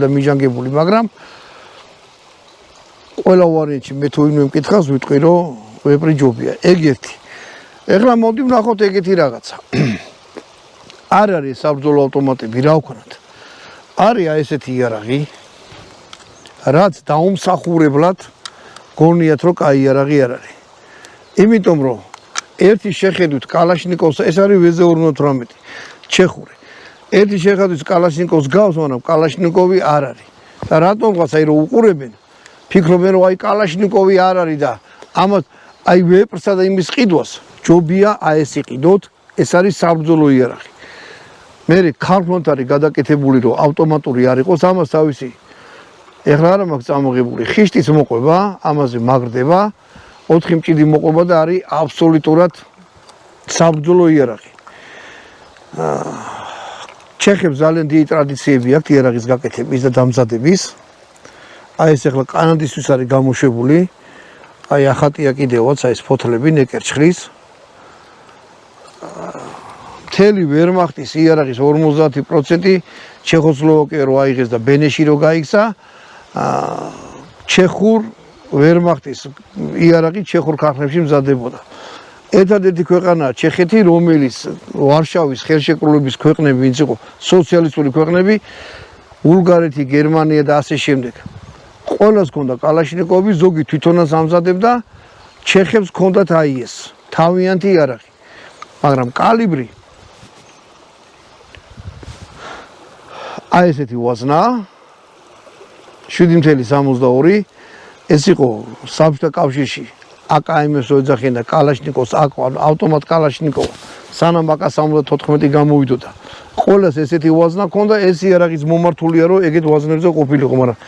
და მიჟანგებული, მაგრამ ყველა ვარიანტში მე თუ ვინმე მკითხავს ვიტყვი რომ ვებრი ჯობია. ეგ ერთი. ეხლა მოდი ვნახოთ ეგეთი რაღაცა. არ არის საბრძოლო ავტომატები, რა ვქნათ. არის ესეთი იარაღი, რაც დაუმსახურებლად გონიათ რომ კაი იარაღი არ არის. იმიტომ რომ ერთი შეხედვით კალაშნიკოვს ეს არის VZ-48 ჩეხური. ერთი შეხედვით კალაშნიკოვს გავს, მაგრამ კალაშნიკოვი არ არის. და რატომღაც აი რომ უყურებენ, ფიქრობენ რომ აი კალაშნიკოვი არ არის და ამას აი ვეპრსა და იმის ყიდვას ჯობია აი ეს იყიდოთ, ეს არის საბრძოლო იარაღი. მე ქალბლონთ არის გადაკეთებული რომ ავტომატური არ იყოს, ამას თავისი ეხლა არა მაქვს წამოღებული ხიშტის მოყვება, ამაზე მაგრდება 4 მჭიდი მოყვება და არის აბსოლუტურად საბრძოლო იარაღი. ჩეხებს ძალიან დიდი ტრადიციები აქვთ იარაღის გაკეთების და დამზადების. აი ეს ეხლა კანადისთვის არის გამოშვებული. აი ახატია კიდევაც აი ეს ფოთლები ნეკერჩხლის. მთელი ვერმახტის იარაღის 50% ჩეხოსლოვაკია რო აიღეს და ბენეში რო გაიქცა. ჩეხურ ვერმახტის იარაღი ჩეხურ ქარხნებში მზადებოდა. ერთადერთი ქვეყანაა ჩეხეთი, რომელიც ვარშავის ხელშეკრულების ქვეყნები, ვინც იყო სოციალისტური ქვეყნები, ბულგარეთი, გერმანია და ასე შემდეგ. ყველას ჰქონდა კალაშნიკოვი, ზოგი თვითონაც ამზადებდა, ჩეხებს ჰქონდათ აი ეს თავიანთი იარაღი. მაგრამ კალიბრი აი ესეთი ვაზნა 7.62 ეს იყო საბჭოთა კავშირში აკმ-ს ოძახიან და კალაშნიკოვს ავტომატ კალაშნიკოვს სანამ AK-74 გამოვიდოდა. ყველას ესეთი ვაზნა ჰქონდა, ეს იარაღის მომართულია რომ ეგეთ ვაზნებზე ყოფილიყო, მაგრამ